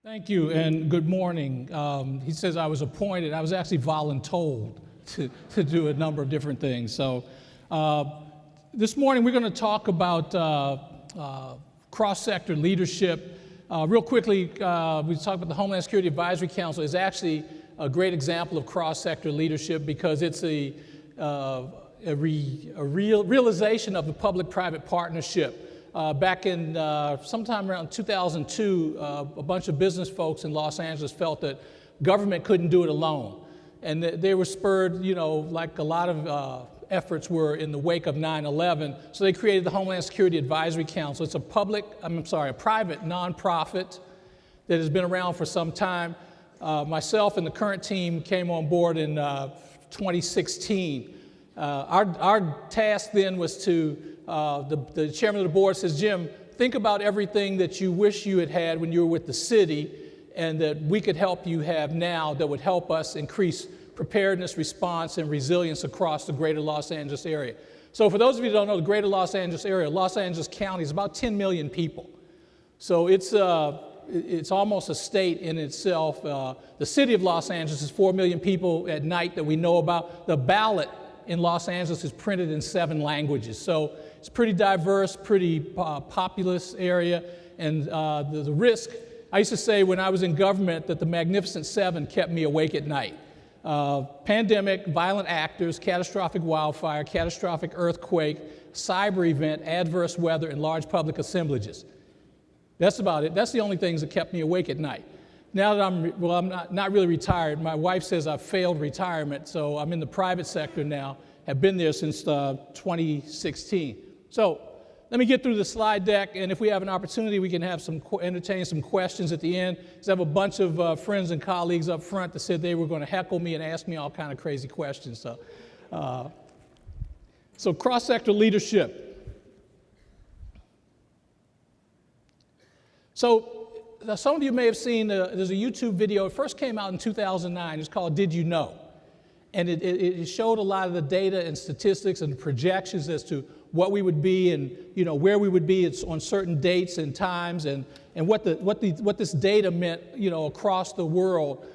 Thank you, and good morning. He says I was appointed. I was actually voluntold to do a number of different things. So this morning we're going to talk about cross-sector leadership. Real quickly, we talk about the Homeland Security Advisory Council is actually a great example of cross-sector leadership because it's a realization of the public-private partnership. Back in sometime around 2002, a bunch of business folks in Los Angeles felt that government couldn't do it alone. And they were spurred, like a lot of efforts were in the wake of 9/11. So they created the Homeland Security Advisory Council. It's a private nonprofit that has been around for some time. Myself and the current team came on board in 2016. Our task then was to, the chairman of the board says, Jim, think about everything that you wish you had had when you were with the city and that we could help you have now that would help us increase preparedness, response, and resilience across the greater Los Angeles area. So for those of you who don't know, the greater Los Angeles area, Los Angeles County is about 10 million people. So it's almost a state in itself. The city of Los Angeles is 4 million people at night that we know about. The ballot in Los Angeles is printed in 7 languages. So it's a pretty diverse, pretty populous area. And the risk, I used to say when I was in government that the Magnificent Seven kept me awake at night. Pandemic, violent actors, catastrophic wildfire, catastrophic earthquake, cyber event, adverse weather, and large public assemblages. That's about it. That's the only things that kept me awake at night. Now that I'm not really retired, my wife says I've failed retirement, so I'm in the private sector now, have been there since 2016. So let me get through the slide deck, and if we have an opportunity, we can have entertain some questions at the end. Because I have a bunch of friends and colleagues up front that said they were going to heckle me and ask me all kind of crazy questions. So cross-sector leadership. So some of you may have seen, there's a YouTube video. It first came out in 2009. It's called Did You Know? And it showed a lot of the data and statistics and projections as to what we would be and where we would be on certain dates and times and what this data meant across the world.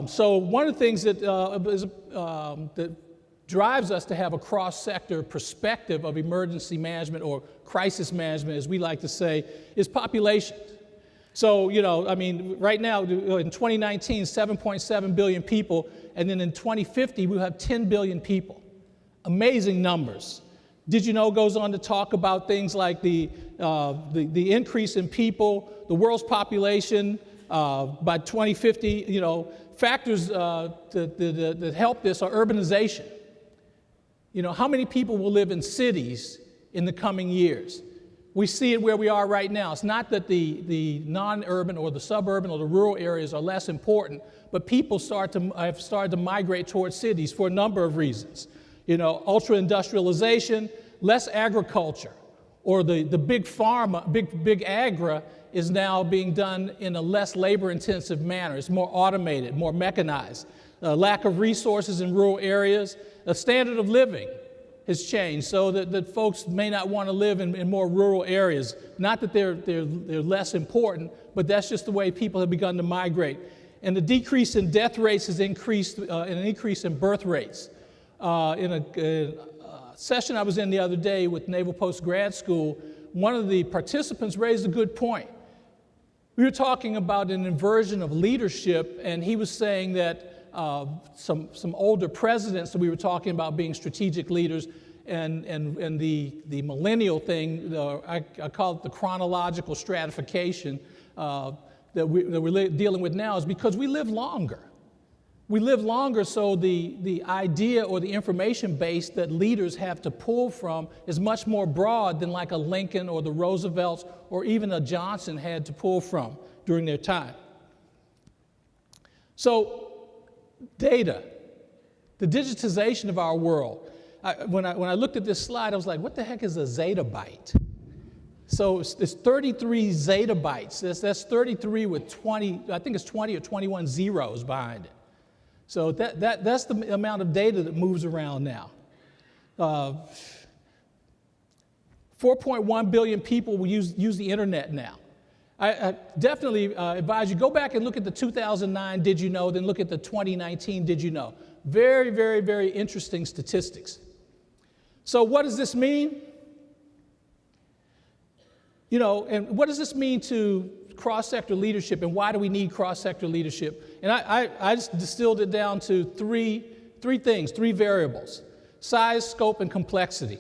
So one of the things that that drives us to have a cross-sector perspective of emergency management or crisis management, as we like to say, is population. So, right now in 2019, 7.7 billion people, and then in 2050, we'll have 10 billion people. Amazing numbers. Did you know goes on to talk about things like the increase in people, the world's population by 2050, factors that help this are urbanization. How many people will live in cities in the coming years? We see it where we are right now. It's not that the non-urban or the suburban or the rural areas are less important, but people have started to migrate towards cities for a number of reasons. Ultra-industrialization, less agriculture, or the big pharma, big agri is now being done in a less labor-intensive manner. It's more automated, more mechanized. Lack of resources in rural areas. The standard of living has changed so that folks may not want to live in more rural areas. Not that they're less important, but that's just the way people have begun to migrate. And the decrease in death rates has increased, and an increase in birth rates. In a session I was in the other day with Naval Post Grad School, one of the participants raised a good point. We were talking about an inversion of leadership, and he was saying that some older presidents that we were talking about being strategic leaders and the millennial thing, I call it the chronological stratification that we're dealing with now is because we live longer. We live longer, so the idea or the information base that leaders have to pull from is much more broad than like a Lincoln or the Roosevelts or even a Johnson had to pull from during their time. So data, the digitization of our world. When I looked at this slide, I was like, what the heck is a zettabyte? So it's 33 zettabytes. That's 33 with 20, I think it's 20 or 21 zeros behind it. So that's the amount of data that moves around now. 4.1 billion people will use the internet now. I definitely advise you, go back and look at the 2009 Did You Know, then look at the 2019 Did You Know. Very, very, very interesting statistics. So what does this mean? You know, and what does this mean to cross-sector leadership, and why do we need cross-sector leadership? And I just distilled it down to three things, three variables: size, scope, and complexity.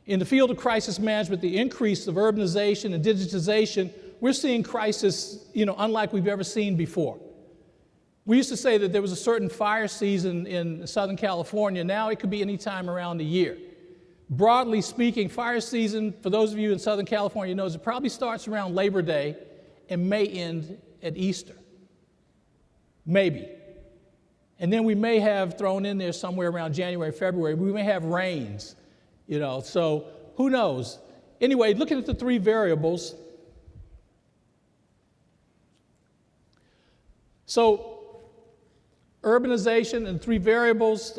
In the field of crisis management, the increase of urbanization and digitization, we're seeing crisis, you know, unlike we've ever seen before. We used to say that there was a certain fire season in Southern California. Now it could be any time around the year. Broadly speaking, fire season, for those of you in Southern California, knows it probably starts around Labor Day and may end at Easter. Maybe. And then we may have thrown in there somewhere around January, February, we may have rains, you know, so who knows? Anyway, looking at the three variables. So urbanization and three variables.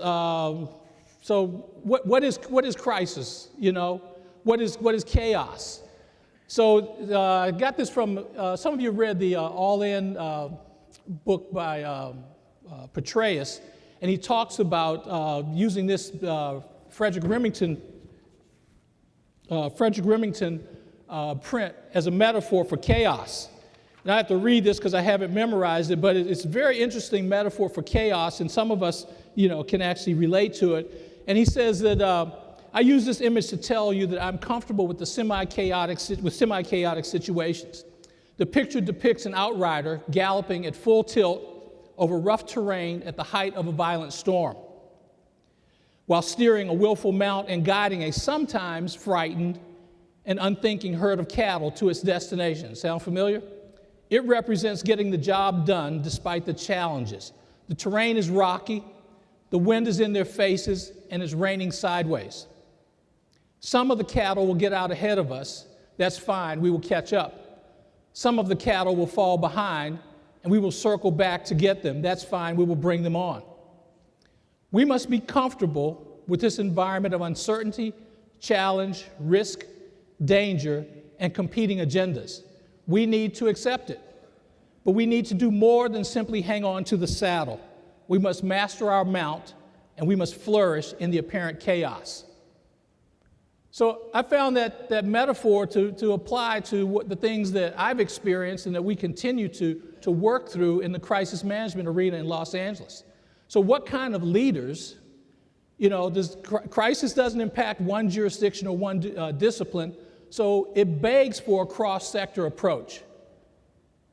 So what is crisis? You know, what is chaos? So I got this from some of you read the All In book by Petraeus, and he talks about using this Frederick Remington print as a metaphor for chaos. And I have to read this because I haven't memorized it, but it's a very interesting metaphor for chaos, and some of us, you know, can actually relate to it. And he says that I use this image to tell you that I'm comfortable with semi-chaotic situations. The picture depicts an outrider galloping at full tilt over rough terrain at the height of a violent storm, while steering a willful mount and guiding a sometimes frightened and unthinking herd of cattle to its destination. Sound familiar? It represents getting the job done despite the challenges. The terrain is rocky, the wind is in their faces, and it's raining sideways. Some of the cattle will get out ahead of us. That's fine, we will catch up. Some of the cattle will fall behind, and we will circle back to get them. That's fine, we will bring them on. We must be comfortable with this environment of uncertainty, challenge, risk, danger, and competing agendas. We need to accept it. But we need to do more than simply hang on to the saddle. We must master our mount, and we must flourish in the apparent chaos. So I found that metaphor to apply to the things that I've experienced and that we continue to work through in the crisis management arena in Los Angeles. So what kind of leaders, you know, crisis doesn't impact one jurisdiction or one discipline, so it begs for a cross-sector approach.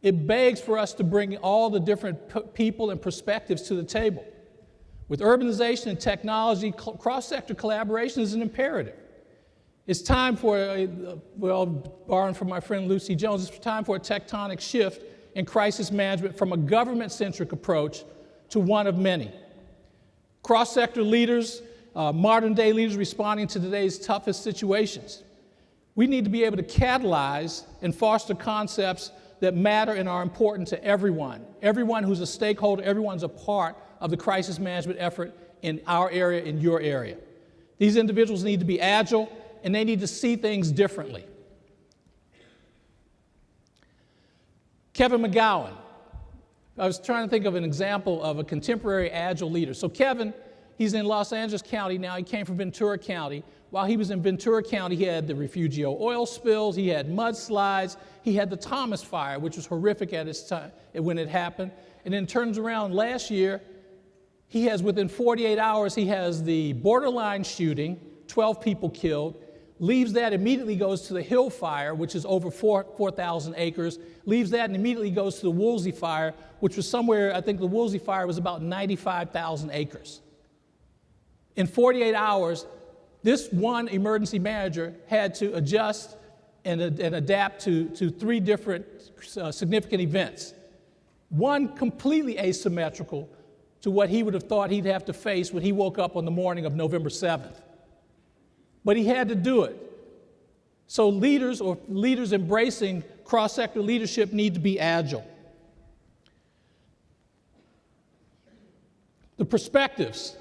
It begs for us to bring all the different people and perspectives to the table. With urbanization and technology, cross-sector collaboration is an imperative. It's time for, borrowing from my friend Lucy Jones, it's time for a tectonic shift in crisis management from a government-centric approach to one of many. Cross-sector leaders, modern-day leaders responding to today's toughest situations. We need to be able to catalyze and foster concepts that matter and are important to everyone. Everyone who's a stakeholder, everyone's a part of the crisis management effort in our area, in your area. These individuals need to be agile, and they need to see things differently. Kevin McGowan. I was trying to think of an example of a contemporary agile leader. So Kevin, he's in Los Angeles County now. He came from Ventura County. While he was in Ventura County, he had the Refugio oil spills, he had mudslides, he had the Thomas Fire, which was horrific at its time when it happened. And then turns around last year, he has, within 48 hours, he has the borderline shooting, 12 people killed, leaves that, immediately goes to the Hill Fire, which is over 4,000 acres, leaves that and immediately goes to the Woolsey Fire, which was somewhere, I think the Woolsey Fire was about 95,000 acres. In 48 hours, this one emergency manager had to adjust and adapt to three different significant events. One completely asymmetrical to what he would have thought he'd have to face when he woke up on the morning of November 7th. But he had to do it. So leaders embracing cross-sector leadership need to be agile. The perspectives.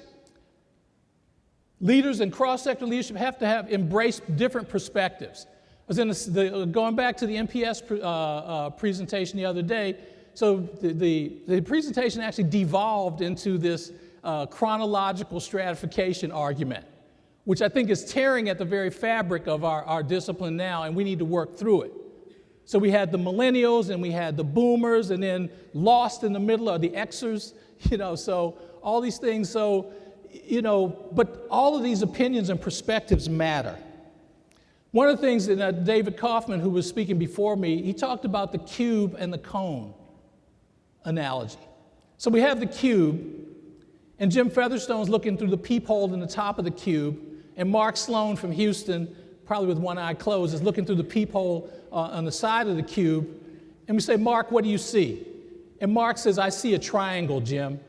Leaders in cross-sector leadership have to embrace different perspectives. was in going back to the MPS presentation the other day. So the presentation actually devolved into this chronological stratification argument, which I think is tearing at the very fabric of our discipline now, and we need to work through it. So we had the millennials, and we had the boomers, and then lost in the middle are the Xers, so all these things. So, but all of these opinions and perspectives matter. One of the things that David Kaufman, who was speaking before me, he talked about the cube and the cone analogy. So we have the cube, and Jim Featherstone's looking through the peephole in the top of the cube, and Mark Sloan from Houston, probably with one eye closed, is looking through the peephole on the side of the cube, and we say, Mark, what do you see? And Mark says, I see a triangle, Jim.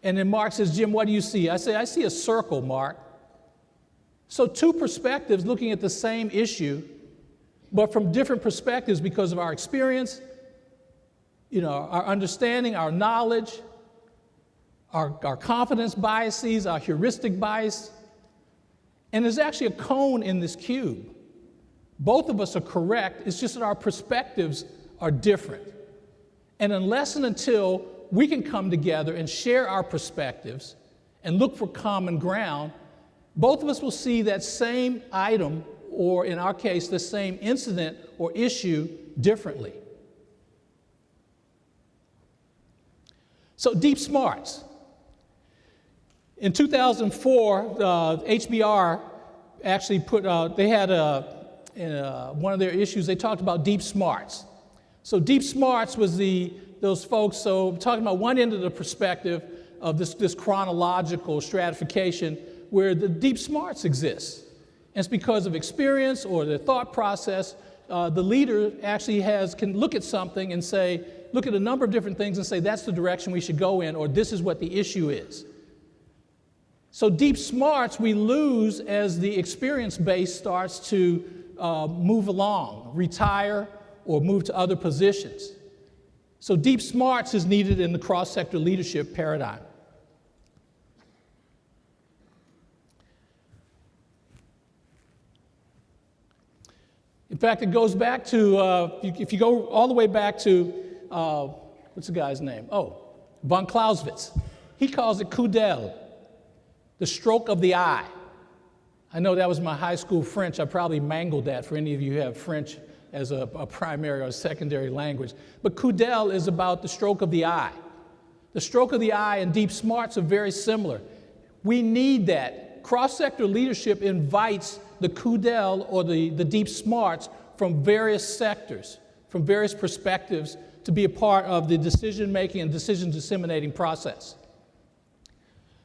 And then Mark says, Jim, what do you see? I say, I see a circle, Mark. So two perspectives looking at the same issue, but from different perspectives because of our experience, our understanding, our knowledge, our confidence biases, our heuristic bias. And there's actually a cone in this cube. Both of us are correct, it's just that our perspectives are different. And unless and until we can come together and share our perspectives and look for common ground, both of us will see that same item, or in our case, the same incident or issue differently. So deep smarts. In 2004, HBR actually they had one of their issues, they talked about deep smarts. So deep smarts was those folks, so talking about one end of the perspective of this chronological stratification where the deep smarts exist. And it's because of experience or their thought process. The leader actually can look at something and say, look at a number of different things and say, that's the direction we should go in, or this is what the issue is. So deep smarts we lose as the experience base starts to move along, retire, or move to other positions. So deep smarts is needed in the cross-sector leadership paradigm. In fact, it goes back to, if you go all the way back to, what's the guy's name? Von Clausewitz. He calls it coup d'oeil, the stroke of the eye. I know that was my high school French. I probably mangled that for any of you who have French as a primary or secondary language. But coup d'oeil is about the stroke of the eye. The stroke of the eye and deep smarts are very similar. We need that. Cross-sector leadership invites the coup d'oeil or the deep smarts from various sectors, from various perspectives, to be a part of the decision-making and decision-disseminating process.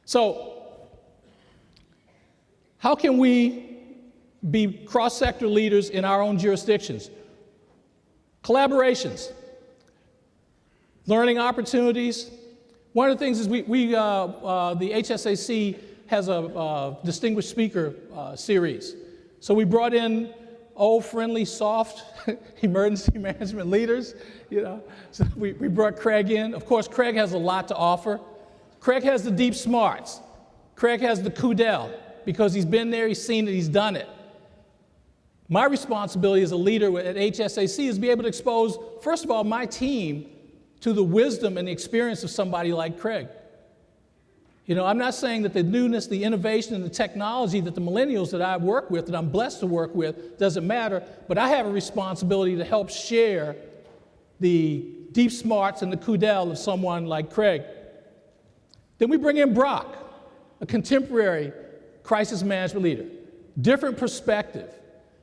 So, how can we be cross-sector leaders in our own jurisdictions? Collaborations, learning opportunities. One of the things is the HSAC has a distinguished speaker series. So we brought in old, friendly, soft emergency management leaders. So we brought Craig in. Of course, Craig has a lot to offer. Craig has the deep smarts. Craig has the coup d'oeil because he's been there, he's seen it, he's done it. My responsibility as a leader at HSAC is to be able to expose, first of all, my team to the wisdom and the experience of somebody like Craig. I'm not saying that the newness, the innovation, and the technology that the millennials that I work with, that I'm blessed to work with, doesn't matter, but I have a responsibility to help share the deep smarts and the coup d'oeil of someone like Craig. Then we bring in Brock, a contemporary crisis management leader. Different perspective.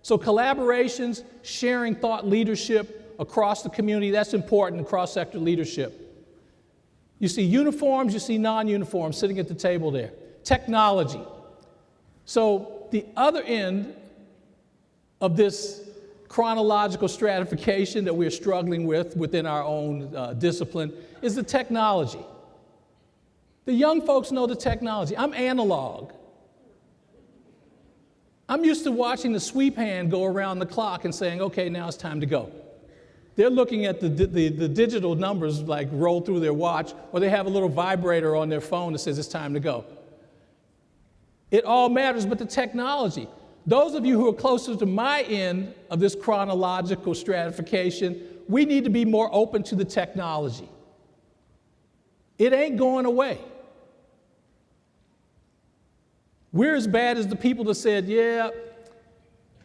So collaborations, sharing thought leadership across the community, that's important in cross-sector leadership. You see uniforms, you see non-uniforms sitting at the table there. Technology. So the other end of this chronological stratification that we're struggling with within our own discipline is the technology. The young folks know the technology. I'm analog. I'm used to watching the sweep hand go around the clock and saying, okay, now it's time to go. They're looking at the digital numbers like roll through their watch, or they have a little vibrator on their phone that says it's time to go. It all matters, but the technology. Those of you who are closer to my end of this chronological stratification, we need to be more open to the technology. It ain't going away. We're as bad as the people that said, yeah,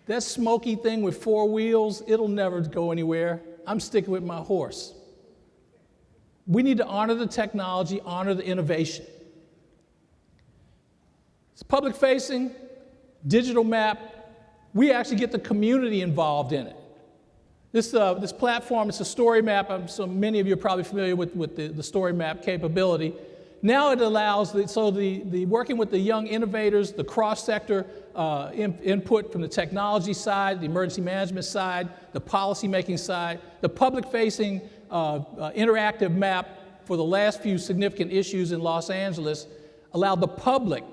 that smoky thing with 4 wheels, it'll never go anywhere. I'm sticking with my horse. We need to honor the technology, honor the innovation. It's public facing, digital map. We actually get the community involved in it. This platform, it's a story map. So many of you are probably familiar with the story map capability. Now it allows, the working with the young innovators, the cross-sector input from the technology side, the emergency management side, the policy-making side, the public-facing interactive map for the last few significant issues in Los Angeles allowed the public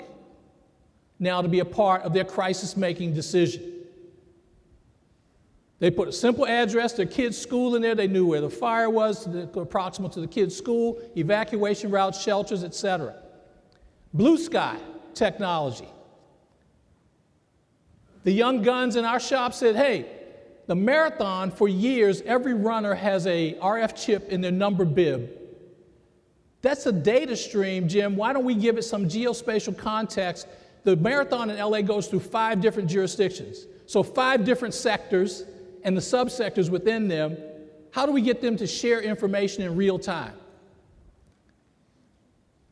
now to be a part of their crisis-making decision. They put a simple address, their kid's school in there. They knew where the fire was, proximal to the kid's school, evacuation routes, shelters, etc. Blue sky technology. The young guns in our shop said, hey, the marathon, for years, every runner has a RF chip in their number bib. That's a data stream, Jim. Why don't we give it some geospatial context? The marathon in LA goes through 5 different jurisdictions. So 5 different sectors and the subsectors within them. How do we get them to share information in real time?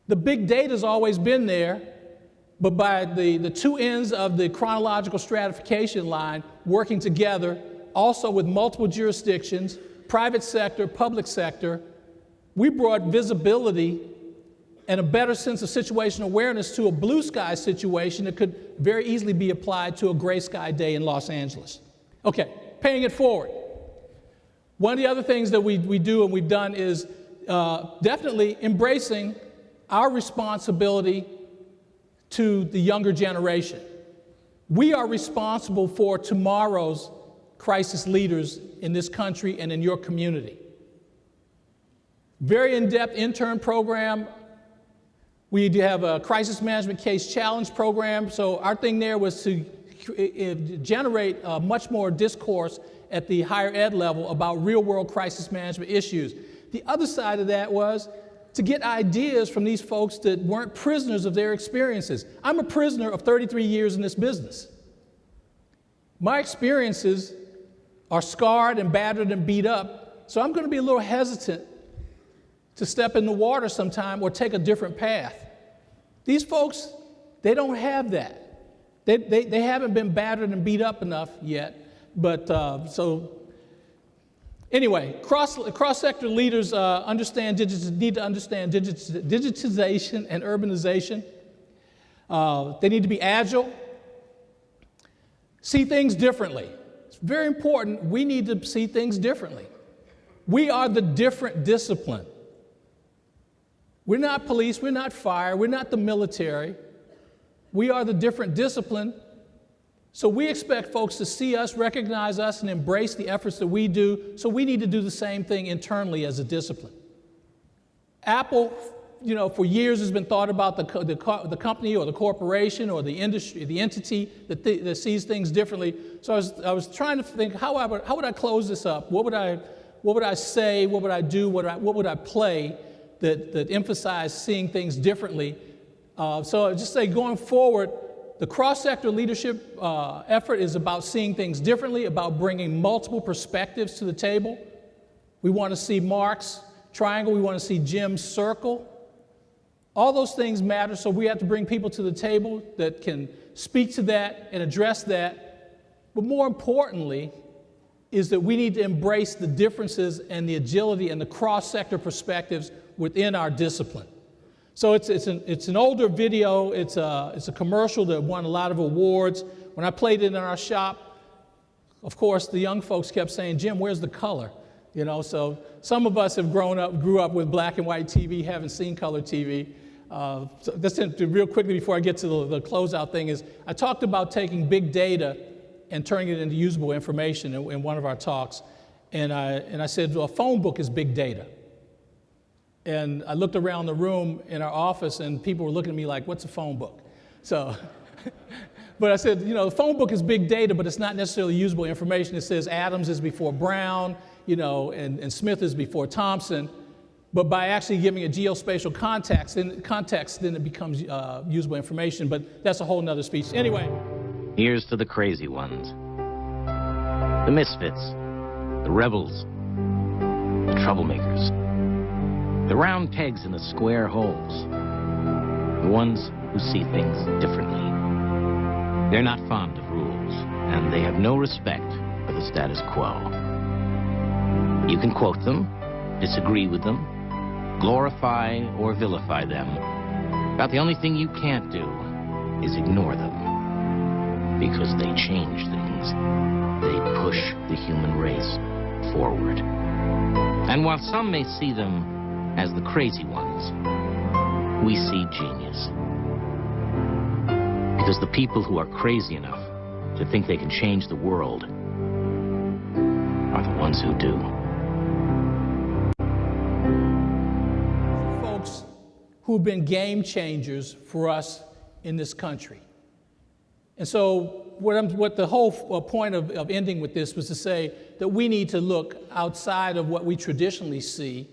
The big data's always been there, but by the 2 ends of the chronological stratification line working together, also with multiple jurisdictions, private sector, public sector, we brought visibility and a better sense of situational awareness to a blue sky situation that could very easily be applied to a gray sky day in Los Angeles. Okay, paying it forward. One of the other things that we do and we've done is definitely embracing our responsibility to the younger generation. We are responsible for tomorrow's crisis leaders in this country and in your community. Very in-depth intern program. We have a crisis management case challenge program. So our thing there was to generate much more discourse at the higher ed level about real-world crisis management issues. The other side of that was to get ideas from these folks that weren't prisoners of their experiences. I'm a prisoner of 33 years in this business. My experiences are scarred and battered and beat up, so I'm going to be a little hesitant to step in the water sometime or take a different path. These folks, they don't have that. They haven't been battered and beat up enough yet, but anyway, cross-sector leaders need to understand digitization and urbanization. They need to be agile, see things differently. It's very important. We need to see things differently. We are the different discipline. We're not police, we're not fire, we're not the military. We are the different discipline. So we expect folks to see us, recognize us, and embrace the efforts that we do. So we need to do the same thing internally as a discipline. Apple, for years has been thought about the company or the corporation or the industry, the entity that sees things differently. So I was trying to think, how would I close this up? What would I say? What would I do? What would I play that emphasize seeing things differently? So I just say going forward, the cross-sector leadership effort is about seeing things differently, about bringing multiple perspectives to the table. We want to see Mark's triangle. We want to see Jim's circle. All those things matter, so we have to bring people to the table that can speak to that and address that. But more importantly is that we need to embrace the differences and the agility and the cross-sector perspectives within our discipline. So it's an older video. It's a commercial that won a lot of awards. When I played it in our shop, of course, the young folks kept saying, "Jim, where's the color?" So some of us grew up with black and white TV, haven't seen color TV. So just real quickly before I get to the closeout thing is, I talked about taking big data and turning it into usable information in one of our talks. And I said, well, a phone book is big data. And I looked around the room in our office, and people were looking at me like, what's a phone book? So But I said, you know, the phone book is big data, but it's not necessarily usable information. It says Adams is before Brown, you know, and Smith is before Thompson. But by actually giving a geospatial context, then it becomes usable information. But that's a whole nother speech. Anyway. Here's to the crazy ones, the misfits, the rebels, the troublemakers, the round pegs in the square holes, the ones who see things differently. They're not fond of rules, and they have no respect for the status quo. You can quote them, disagree with them, glorify or vilify them, but the only thing you can't do is ignore them, because they change things. They push the human race forward. And while some may see them as the crazy ones, we see genius. Because the people who are crazy enough to think they can change the world are the ones who do. Folks who've been game changers for us in this country. And so what the whole point of ending with this was to say that we need to look outside of what we traditionally see,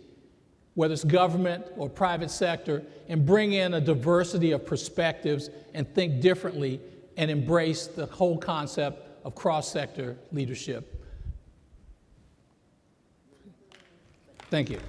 whether it's government or private sector, and bring in a diversity of perspectives and think differently and embrace the whole concept of cross-sector leadership. Thank you.